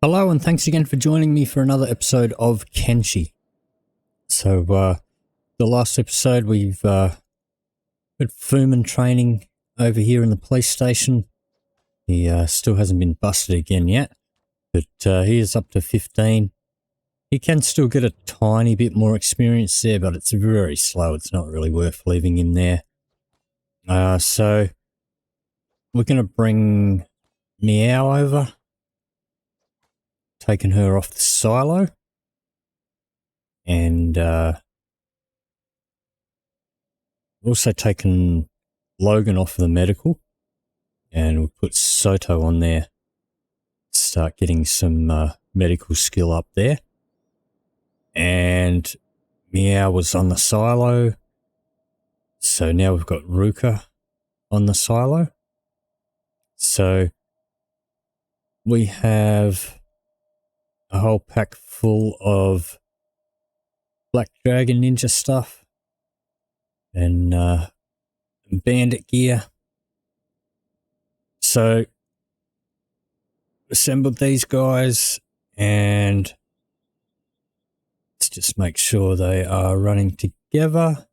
Hello and thanks again for joining me for another episode of Kenshi. So the last episode we've had Fuman training over here in the police station. He still hasn't been busted again yet, but he is up to 15. He can still get a tiny bit more experience there, but it's very slow. It's not really worth leaving him there. So we're going to bring Meow over. Taking her off the silo. And also taken Logan off the medical, and we'll put Soto on there. Start getting some medical skill up there. And Meow was on the silo, so now we've got Ruka on the silo. So we have a whole pack full of Black Dragon Ninja stuff and bandit gear. So assembled these guys and let's just make sure they are running together.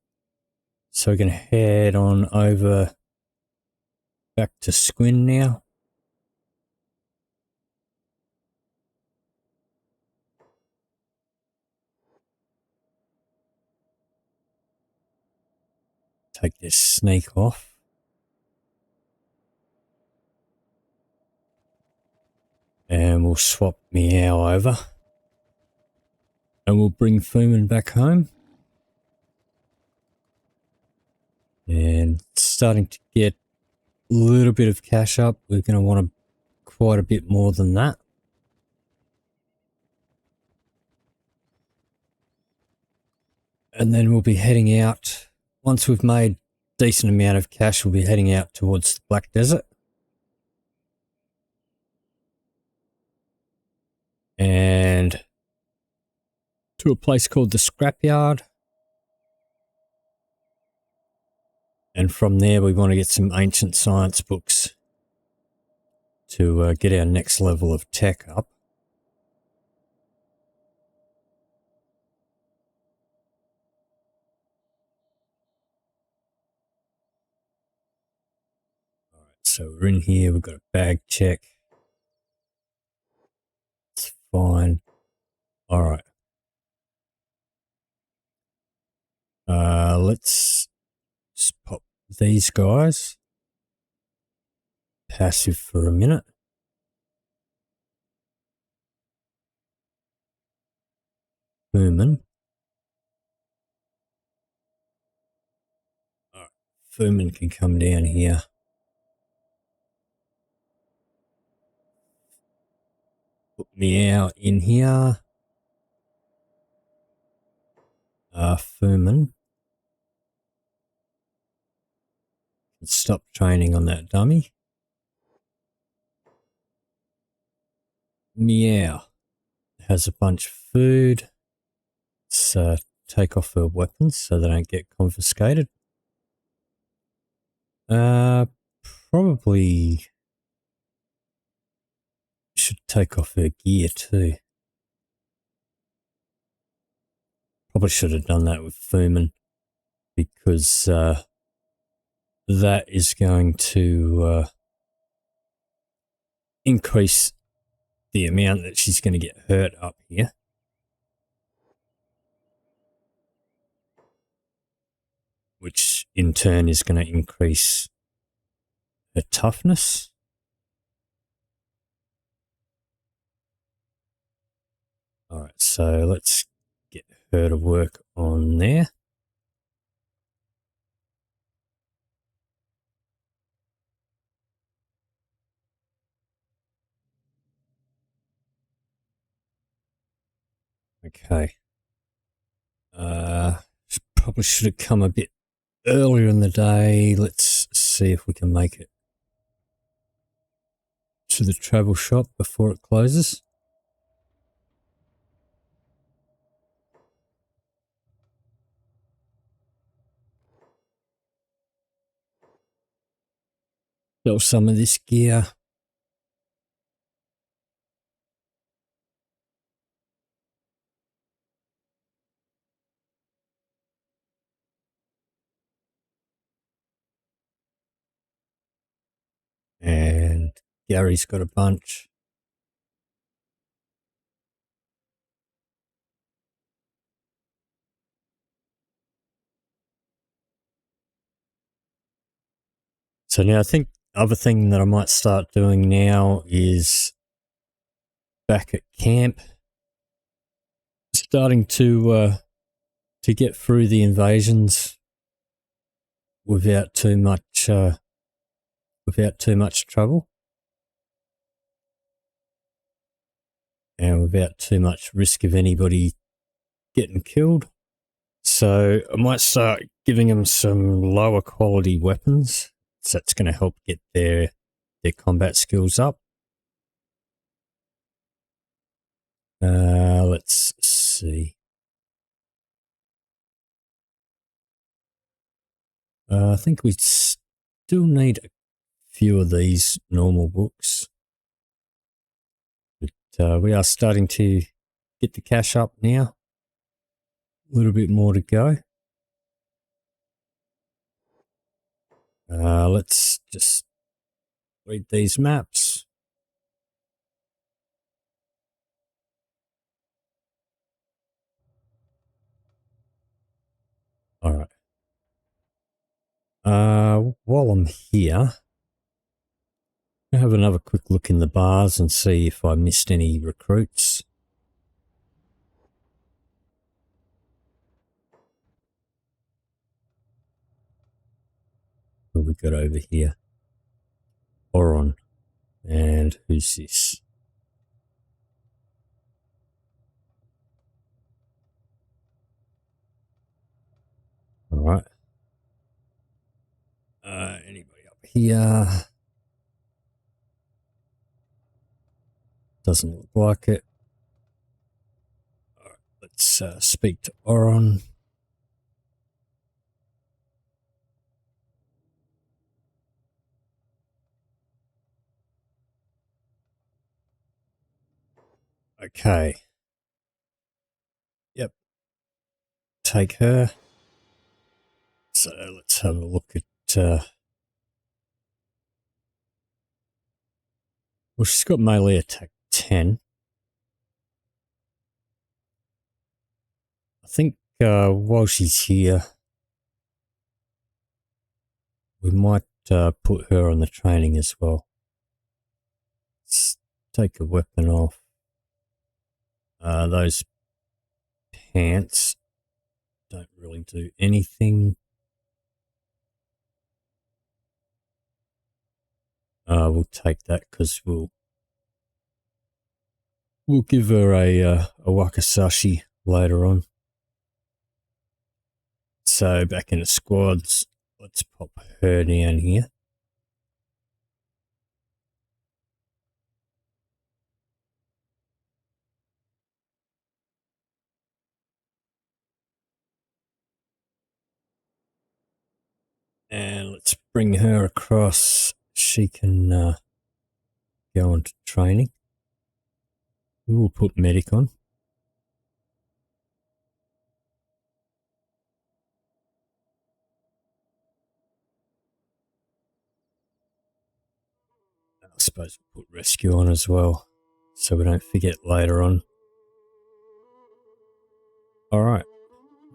So we're going to head on over back to Squin now. Take this sneak off. And we'll swap Meow over. And we'll bring Fuman back home. And starting to get a little bit of cash up. We're going to want quite a bit more than that. And then we'll be heading out. Once we've made a decent amount of cash, we'll be heading out towards the Black Desert. And to a place called the Scrapyard. And from there, we want to get some ancient science books to get our next level of tech up. All right, so we're in here. We've got a bag check. It's fine. All right. Let's just pop these guys passive for a minute. Fuman. All right. Fuman can come down here. Put Meow in here. Fuman. Stop training on that dummy. Meow has a bunch of food. Let's take off her weapons so they don't get confiscated. Probably should take off her gear too. Probably should have done that with Fuman because that is going to increase the amount that she's going to get hurt up here. Which in turn is going to increase her toughness. Alright, so let's get her to work on there. Okay. Probably should have come a bit earlier in the day. Let's see if we can make it to the travel shop before it closes. Sell some of this gear. Gary's got a bunch. So now I think other thing that I might start doing now is back at camp, starting to get through the invasions without too much trouble and without too much risk of anybody getting killed. So I might start giving them some lower quality weapons. So that's going to help get their combat skills up. Let's see. I think we still need a few of these normal books. But we are starting to get the cash up now. A little bit more to go. Let's just read these maps. All right. While I'm here, I'll have another quick look in the bars and see if I missed any recruits. What we got over here? Oron. And who's this? All right. Anybody up here? Doesn't look like it. All right, let's speak to Oron. Okay. Yep. Take her. So let's have a look at... well, she's got melee attack 10. I think while she's here, we might put her on the training as well. Let's take a weapon off. Those pants don't really do anything. We'll take that because we'll give her a wakizashi later on. So back in the squads, let's pop her down here. And let's bring her across. She can go on to training. We'll put medic on. I suppose we'll put rescue on as well, so we don't forget later on. Alright,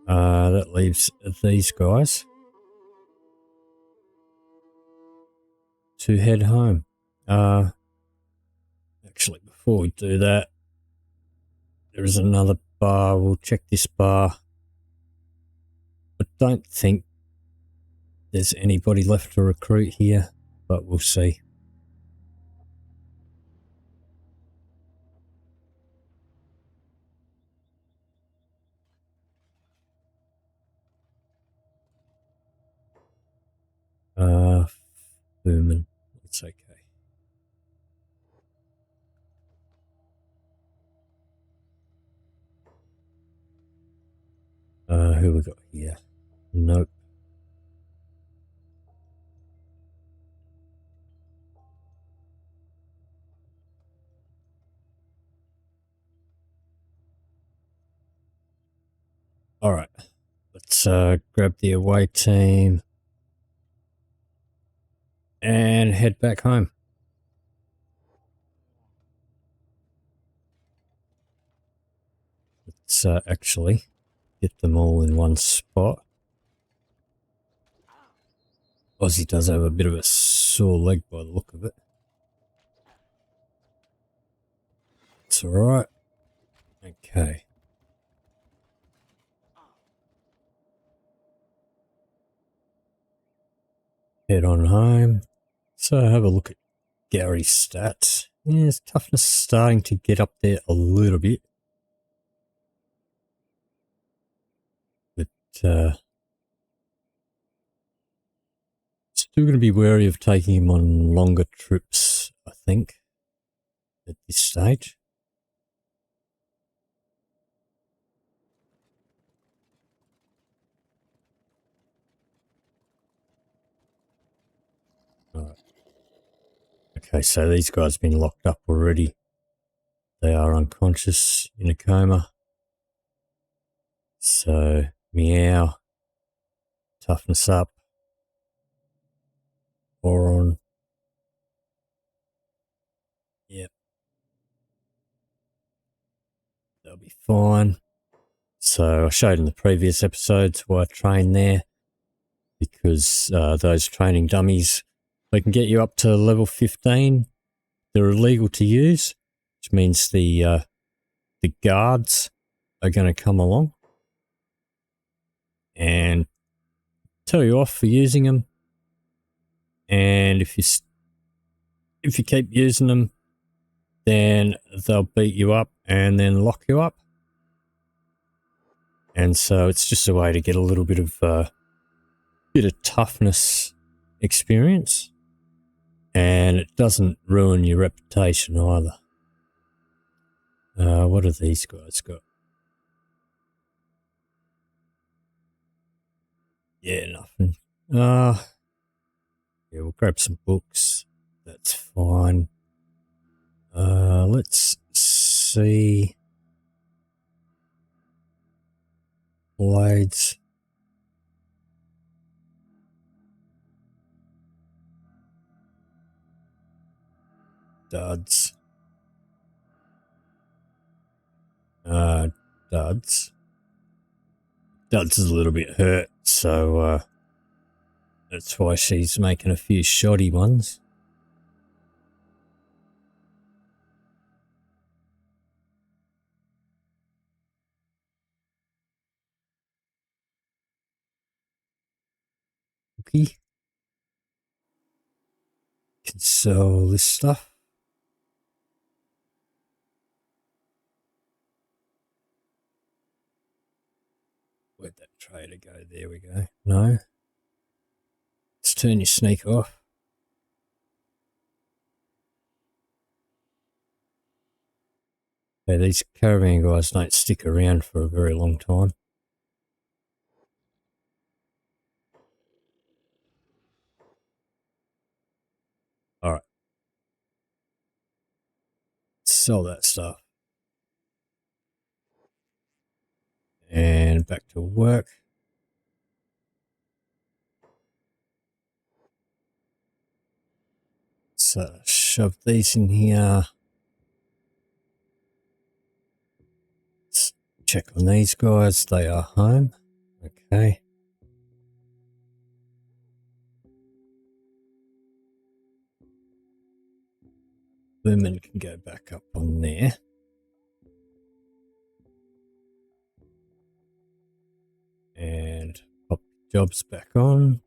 that leaves these guys to head home. Actually, before we do that, there is another bar. We'll check this bar. I don't think there's anybody left to recruit here, but we'll see. Booming. It's okay. Who we got here? Nope. Alright. Let's grab the away team and head back home. Let's actually get them all in one spot. Ozzy does have a bit of a sore leg by the look of it. It's alright. Okay. Head on home. So have a look at Gary's stats. Yeah, his toughness is starting to get up there a little bit. But still going to be wary of taking him on longer trips, I think, at this stage. Right. Okay, so these guys have been locked up already. They are unconscious, in a coma. So, Meow, toughness up, Boron. Yep, they'll be fine. So I showed in the previous episodes why I trained there, because those training dummies, they can get you up to level 15. They're illegal to use, which means the guards are going to come along and tell you off for using them. And if you keep using them, then they'll beat you up and then lock you up. And so it's just a way to get a little bit of toughness experience, and it doesn't ruin your reputation either. What have these guys got? Yeah, nothing. Yeah, we'll grab some books. That's fine. Let's see. Blades. Duds. Duds. Duds is a little bit hurt, so that's why she's making a few shoddy ones. Okay. Can sell this stuff. Where'd that trader go? There we go. No. Let's turn your sneak off. Okay, these caravan guys don't stick around for a very long time. Alright. Sell that stuff. And back to work. So shove these in here. Let's check on these guys. They are home. Okay. Women can go back up on there. And pop jobs back on.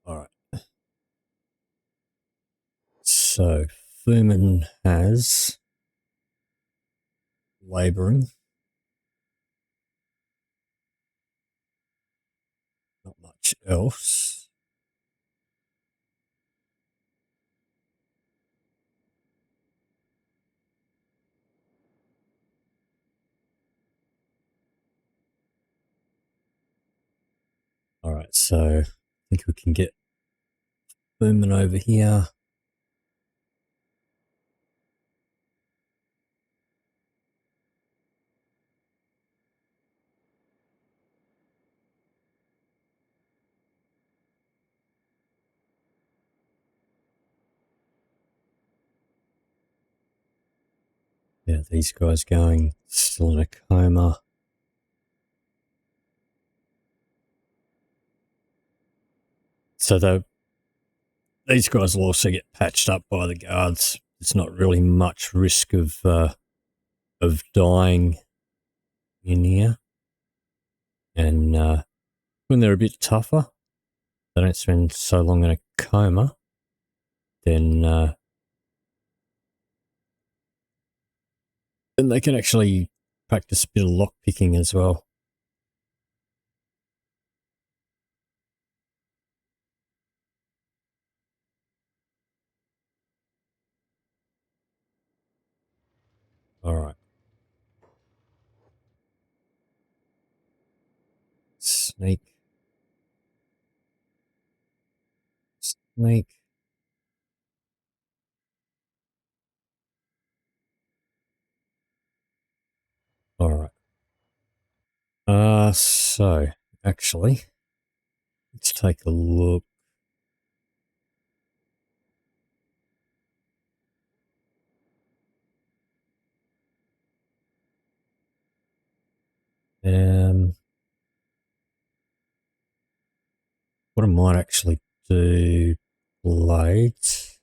Alright. So Furman has labouring. Not much else. Alright, so I think we can get Furman over here. Yeah, these guys going still in a coma. So these guys will also get patched up by the guards. It's not really much risk of dying in here. And when they're a bit tougher, they don't spend so long in a coma, then they can actually practice a bit of lock picking as well. All right. Sneak. Sneak. All right. So actually, let's take a look. What I might actually do, blades.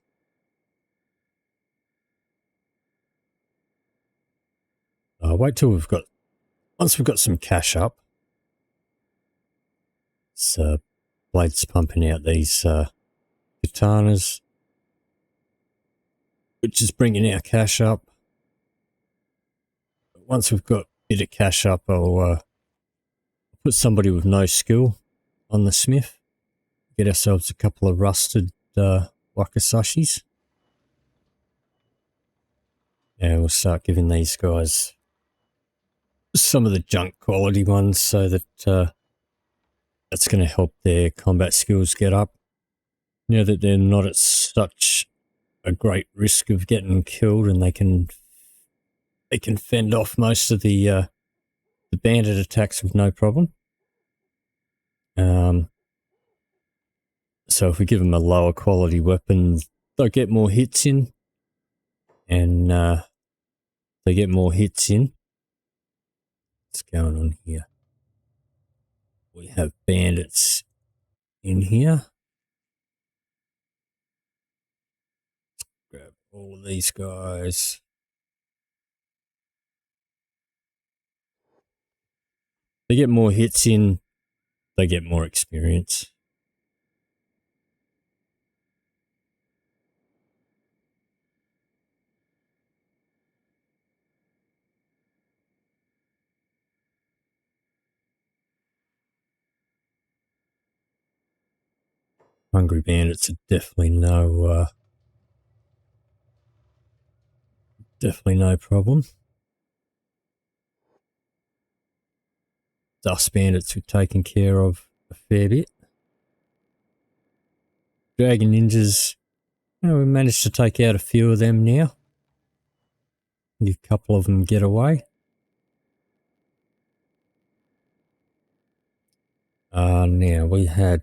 Wait till once we've got some cash up. So blades pumping out these katanas, which is bringing our cash up. Once we've got a bit of cash up, I'll put somebody with no skill on the smith. Get ourselves a couple of rusted wakasashis. And we'll start giving these guys some of the junk quality ones so that that's going to help their combat skills get up. You know, that they're not at such a great risk of getting killed, and they can fend off most of the bandit attacks with no problem. So if we give them a lower quality weapon, they'll get more hits in, and they get more hits in. What's going on here? We have bandits in here. Grab all of these guys. They get more hits in, they get more experience. Hungry bandits are definitely no problem. Dust bandits we've taken care of a fair bit. Dragon ninjas, we managed to take out a few of them now. A couple of them get away. Now we had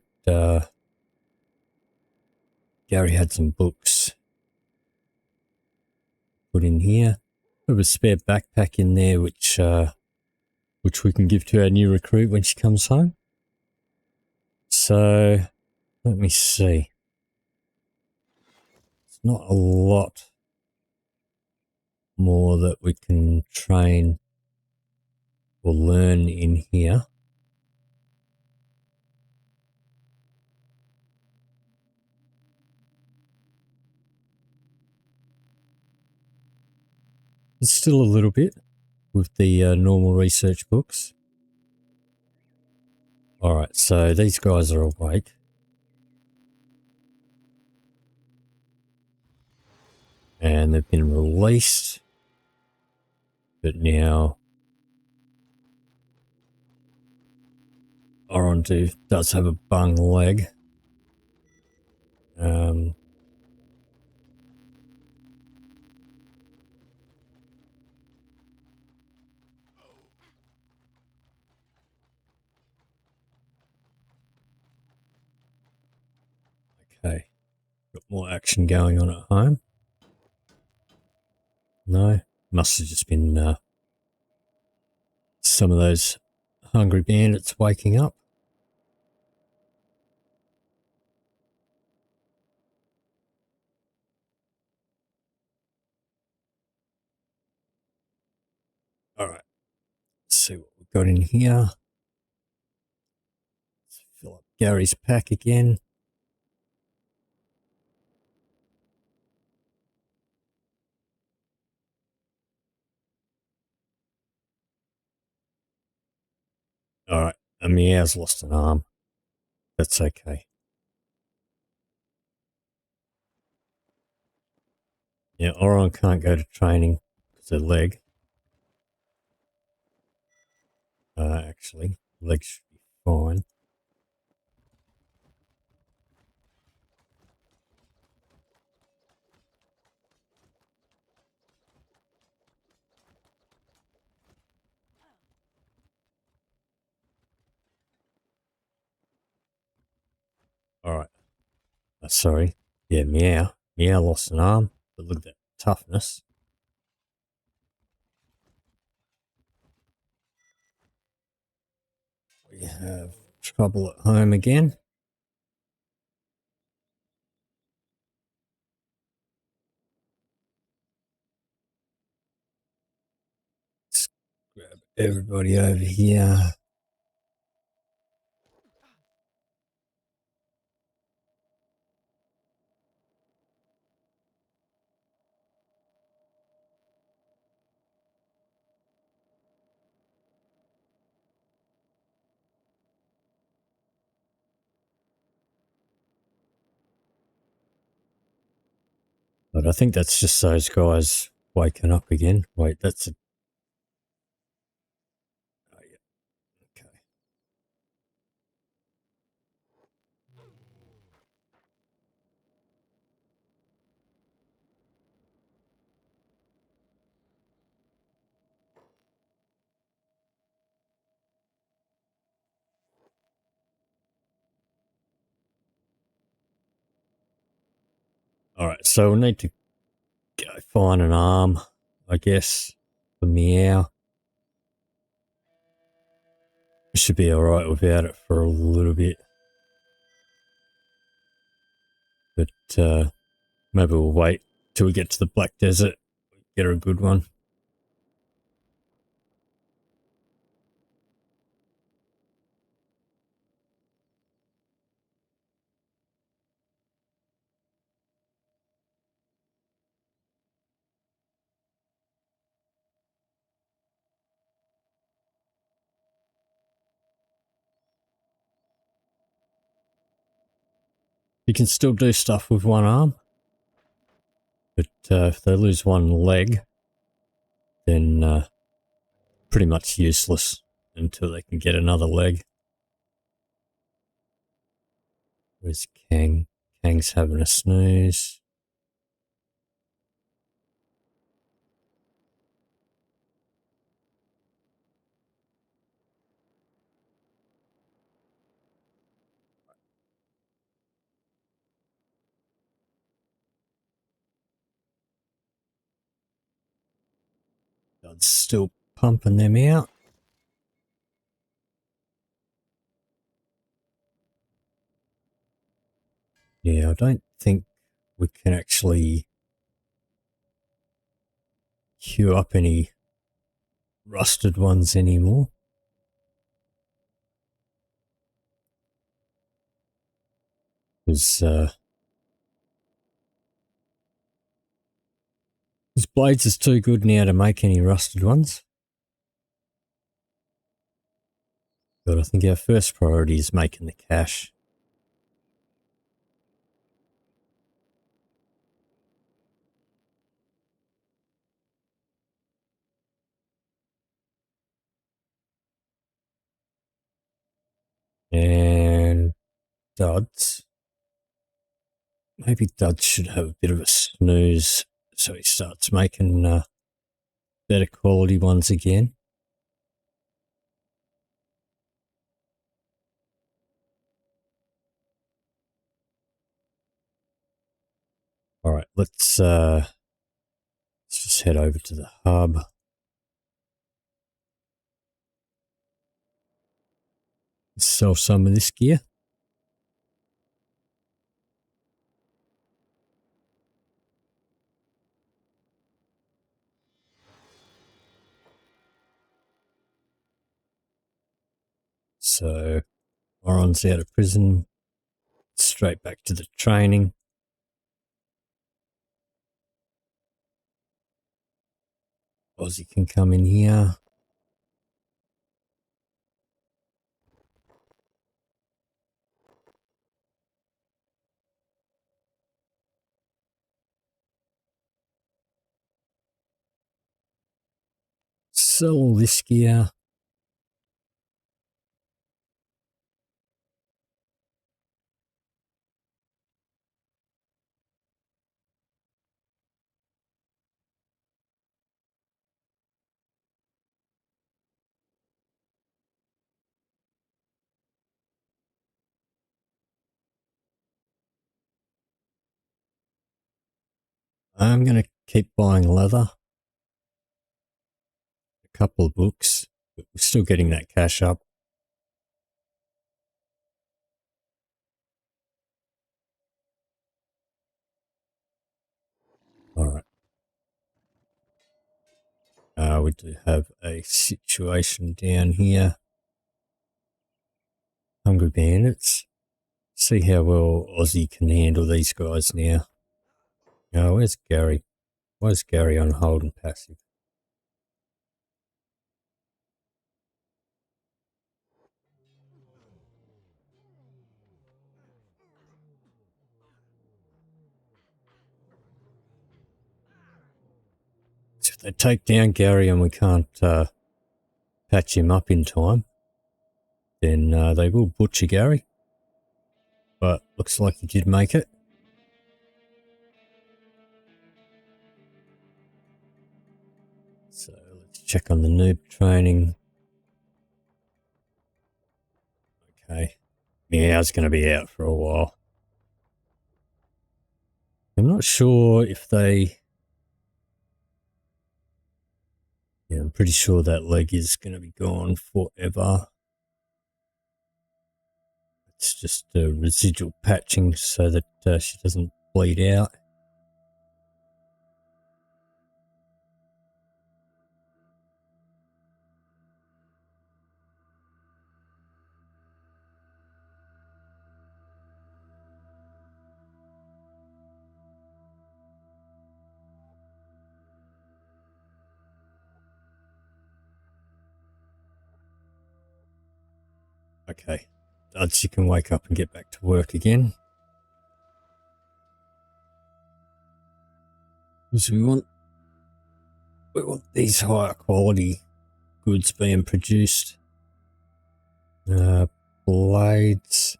Gary had some books put in here. We have a spare backpack in there which we can give to our new recruit when she comes home. So let me see. It's not a lot more that we can train or learn in here. There's still a little bit with the normal research books. Alright, so these guys are awake. And they've been released. But now Orondu does have a bung leg. Okay. Got more action going on at home. No, Must have just been some of those hungry bandits waking up. Alright, let's see what we've got in here. Let's fill up Gary's pack again. Alright, and Meow's lost an arm. That's okay. Yeah, Orion can't go to training because of leg. Actually, leg should be fine. Alright. Sorry. Yeah, Meow. Meow lost an arm, but look at that toughness. We have trouble at home again. Let's grab everybody over here. But I think that's just those guys waking up again. Wait, that's a... Oh, yeah. Okay. Alright, so we'll need to go find an arm, I guess, for Meow. We should be alright without it for a little bit. But maybe we'll wait till we get to the Black Desert, get her a good one. You can still do stuff with one arm, but if they lose one leg, then pretty much useless until they can get another leg. Where's Kang? Kang's having a snooze. God's still pumping them out. Yeah, I don't think we can actually queue up any rusted ones anymore. Because Blades is too good now to make any rusted ones. But I think our first priority is making the cash. And Duds. Maybe Duds should have a bit of a snooze so he starts making better quality ones again. Alright, let's Let's just head over to the hub. Sell some of this gear. So Oron's out of prison. Straight back to the training. Ozzy can come in here. Sell all this gear. I'm going to keep buying leather. A couple of books. But we're still getting that cash up. Alright. We do have a situation down here. Hungry bandits. See how well Ozzy can handle these guys now. Oh, where's Gary? Why is Gary on hold and passive? So if they take down Gary and we can't patch him up in time, then they will butcher Gary. But looks like he did make it. So let's check on the noob training. Okay. Meow's going to be out for a while. I'm not sure if they... Yeah, I'm pretty sure that leg is going to be gone forever. It's just residual patching so that she doesn't bleed out. Okay. She can wake up and get back to work again. So we want these higher quality goods being produced. Blades.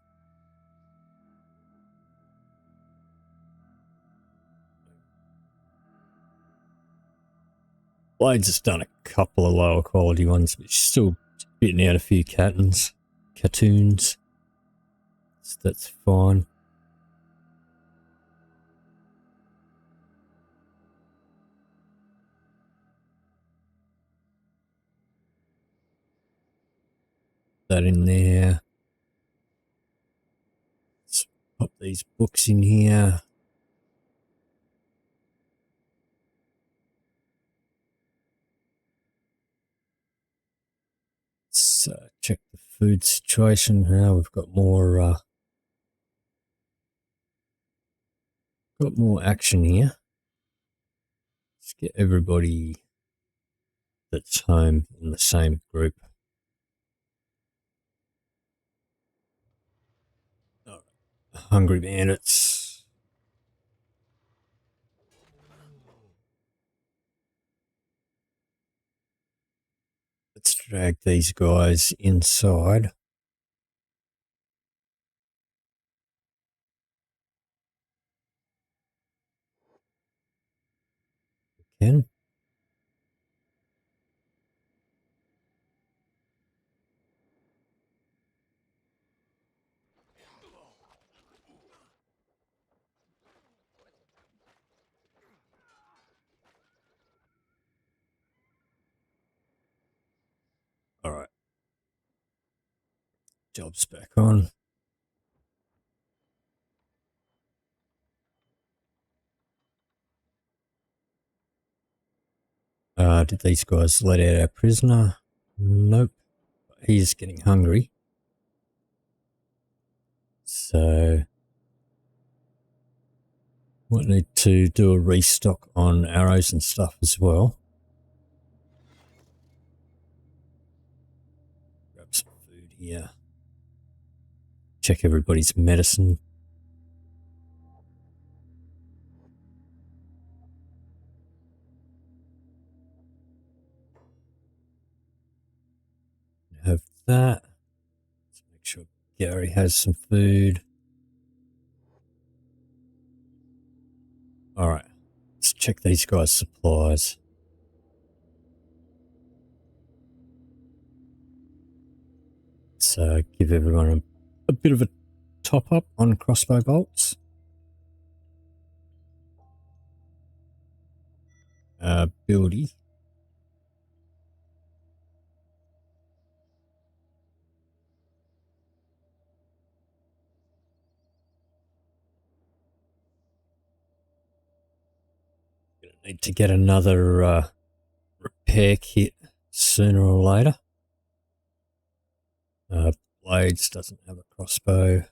Blades has done a couple of lower quality ones, but she's still spitting out a few cartoons. So that's fine. That in there. Let's pop these books in here. Let's check the food situation. Now we've got more action here. Let's get everybody that's home in the same group. All right. Hungry bandits. Let's drag these guys inside. Again. Job's back on. Did these guys let out our prisoner? Nope. He's getting hungry. So might need to do a restock on arrows and stuff as well. Grab some food here. Check everybody's medicine. Have that. Let's make sure Gary has some food. Alright, let's check these guys' supplies. So give everyone a bit of a top up on crossbow bolts. Buildy. Gonna need to get another repair kit sooner or later. Blades doesn't have a crossbow.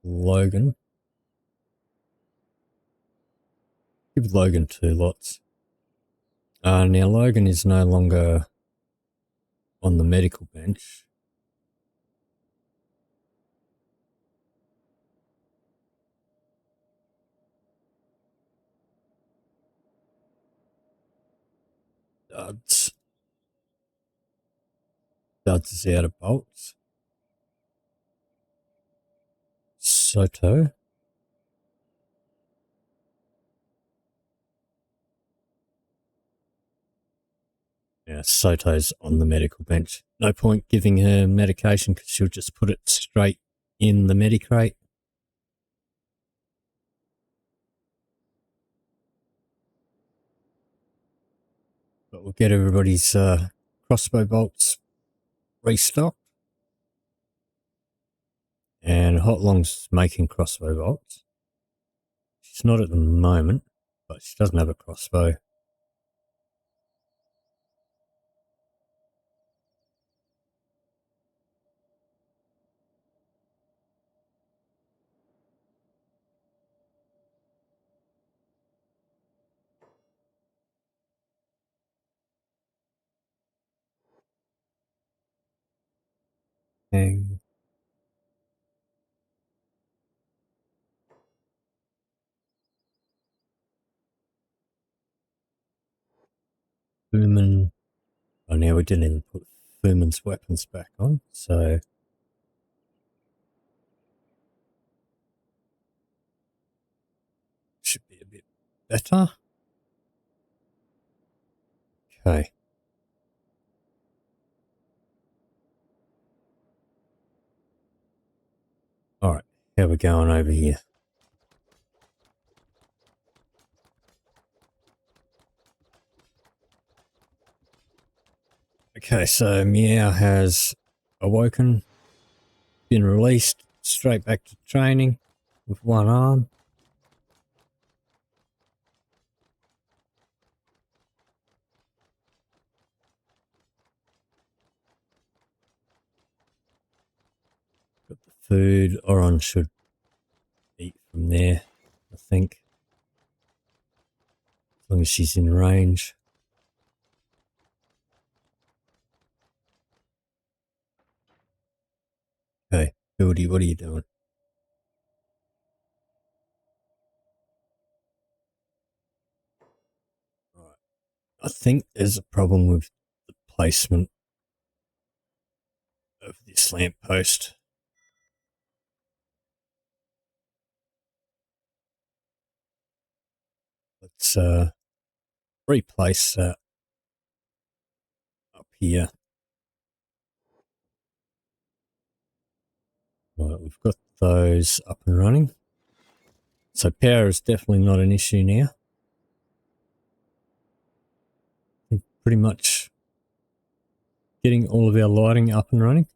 Logan. Give Logan 2 lots. Now Logan is no longer on the medical bench. Duds. Duds is out of bolts. Soto. Yeah, Soto's on the medical bench. No point giving her medication because she'll just put it straight in the medicrate. But we'll get everybody's crossbow bolts restocked. And Hotlong's making crossbow bolts. She's not at the moment, but she doesn't have a crossbow. And Fuman. Oh, now we didn't even put Fuman's weapons back on, so should be a bit better. Okay. Alright, how are we going over here? Okay, so Meow has awoken, been released, straight back to training with one arm. Got the food. Oron should eat from there, I think. As long as she's in range. Okay, Buildy, what are you doing? Right. I think there's a problem with the placement of this lamppost. Let's replace that up here. Right, we've got those up and running. So power is definitely not an issue now. pretty much getting all of our lighting up and running.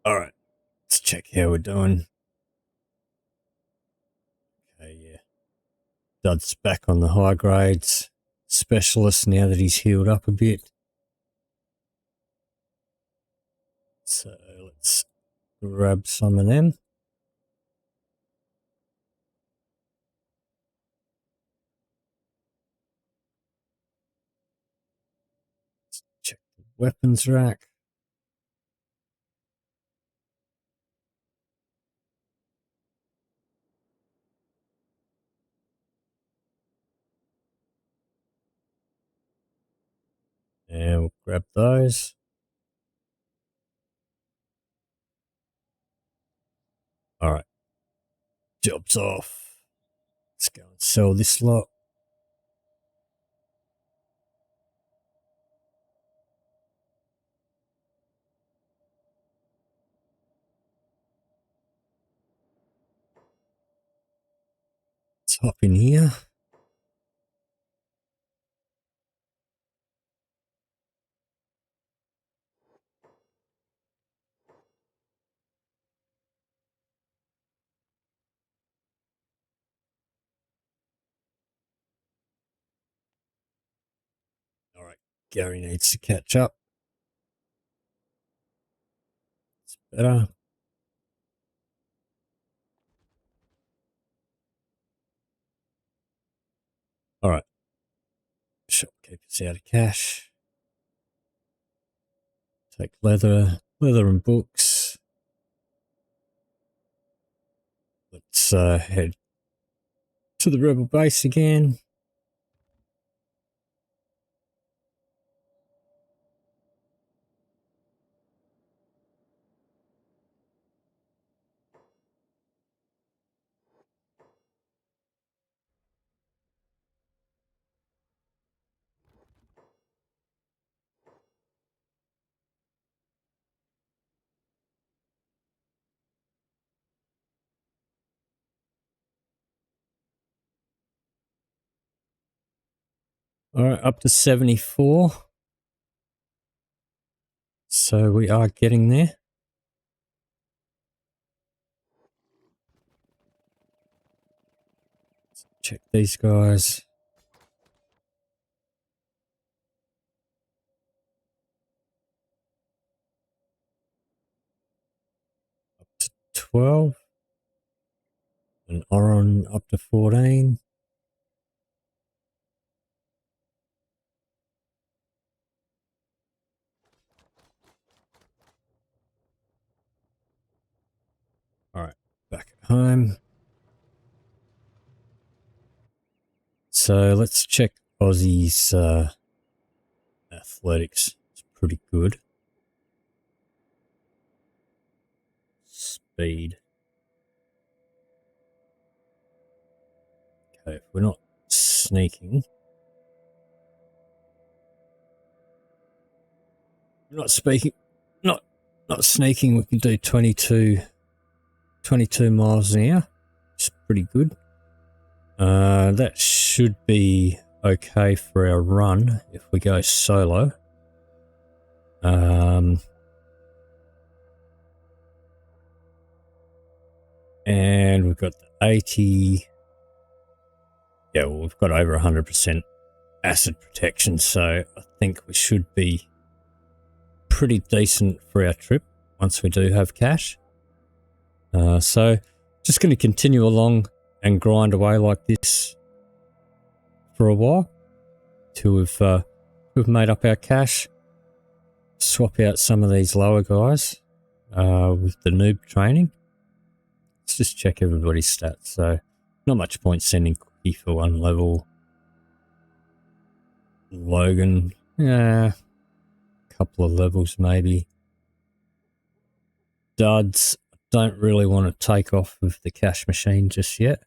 All right, let's check how we're doing. Okay, yeah. Dud's back on the high grades. Specialist now that he's healed up a bit. So let's grab some of them. Let's check the weapons rack. Yeah, we'll grab those. All right, job's off. Let's go and sell this lot. Let's hop in here. All right, Gary needs to catch up. It's better. All right, shopkeeper's out of cash. Take leather and books. Let's head to the rebel base again. All right, up to 74. So we are getting there. Let's check these guys. Up to 12. And Oron up to 14. All right, back at home. So let's check Aussie's athletics. It's pretty good. Speed. Okay, if we're not sneaking. Not speaking. Not sneaking. We can do 22 miles an hour. It's pretty good. That should be okay for our run if we go solo. And we've got the 80. Yeah, well, we've got over 100% acid protection, so I think we should be pretty decent for our trip once we do have cash. So just going to continue along and grind away like this for a while till we've made up our cash. Swap out some of these lower guys with the noob training. Let's just check everybody's stats. So not much point sending Cookie for one level. Logan, yeah, a couple of levels maybe. Duds, don't really want to take off with the cash machine just yet.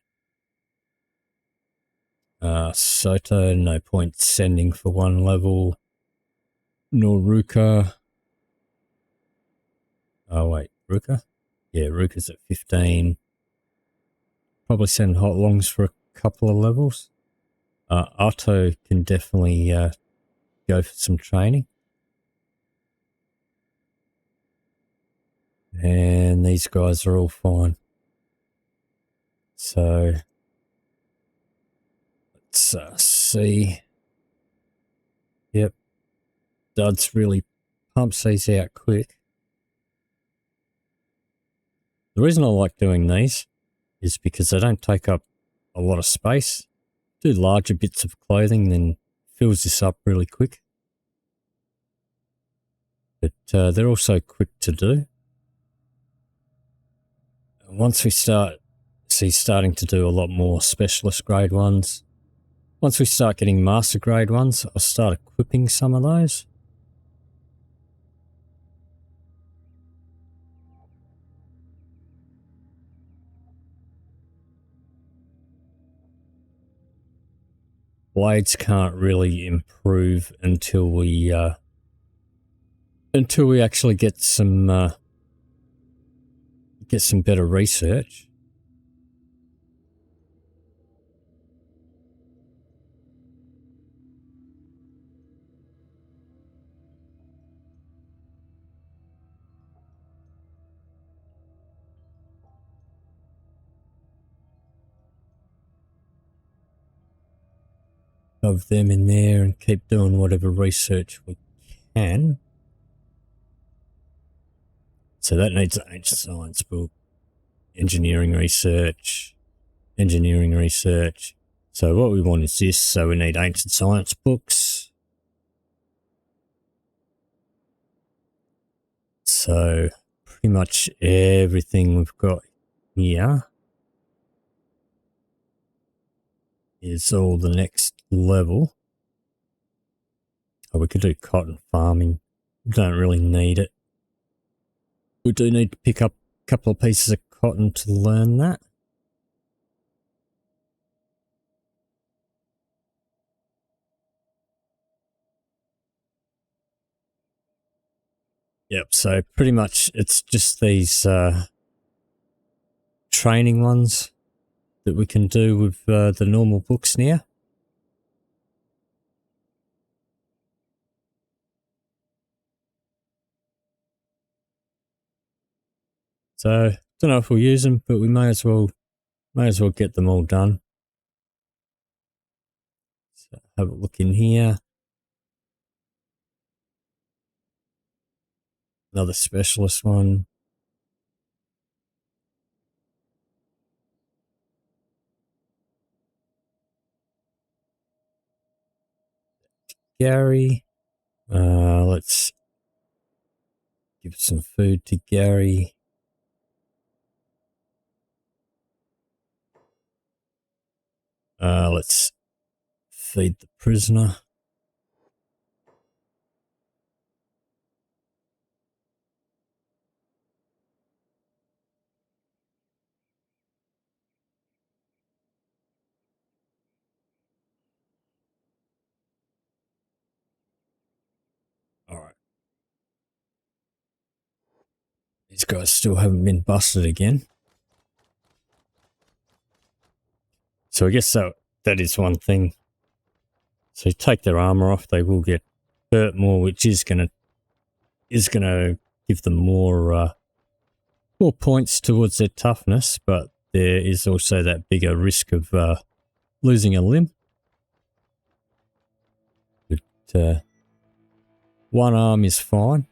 Soto, no point sending for one level. Nor Ruka. Oh wait, Ruka? Yeah, Ruka's at 15. probably send hot longs for a couple of levels. Otto can definitely go for some training. And these guys are all fine. So let's see. Yep. Duds really pumps these out quick. The reason I like doing these is because they don't take up a lot of space. Do larger bits of clothing, then fills this up really quick. But they're also quick to do. And once we starting to do a lot more specialist grade ones, once we start getting master grade ones, I'll start equipping some of those. Blades can't really improve until we actually get some better research. Of them in there and keep doing whatever research we can. So that needs an ancient science book, engineering research. So what we want is this. So we need ancient science books. So pretty much everything we've got here is all the next level. Oh, we could do cotton farming. Don't really need it. We do need to pick up a couple of pieces of cotton to learn that. Yep, so pretty much it's just these training ones that we can do with the normal books now. So don't know if we'll use them, but we may as well get them all done. So have a look in here. Another specialist one. Gary. Let's give some food to Gary. Let's feed the prisoner. All right. These guys still haven't been busted again. So I guess that is one thing. So you take their armor off, they will get hurt more, which is gonna give them more points towards their toughness, but there is also that bigger risk of losing a limb. But one arm is fine.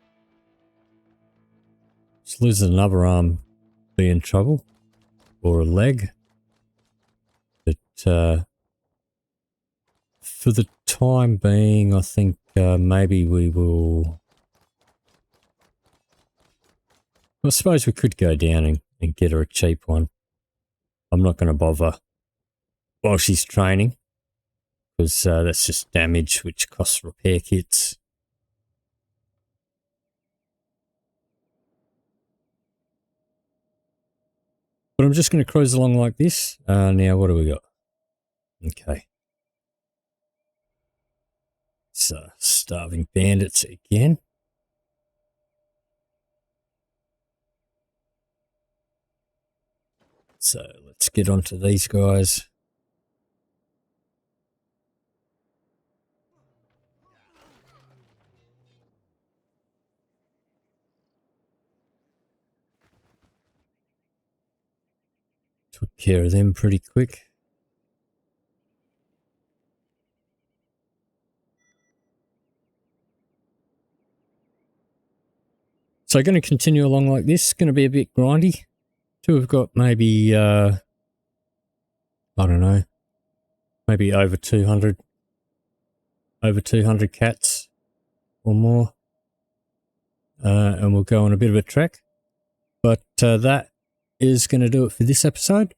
Just losing another arm, be in trouble, or a leg. But for the time being, I think maybe we will. I suppose we could go down and get her a cheap one. I'm not going to bother while she's training, because that's just damage, which costs repair kits. But I'm just going to cruise along like this. Now, what do we got? Okay. So, starving bandits again. So, Let's get onto these guys. Took care of them pretty quick. So going to continue along like this. Going to be a bit grindy. Till we've got maybe, I don't know, maybe over 200 cats or more. And we'll go on a bit of a trek. But that is going to do it for this episode.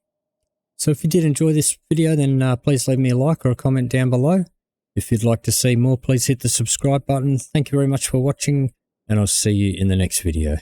So if you did enjoy this video, then please leave me a like or a comment down below. If you'd like to see more, please hit the subscribe button. Thank you very much for watching, and I'll see you in the next video.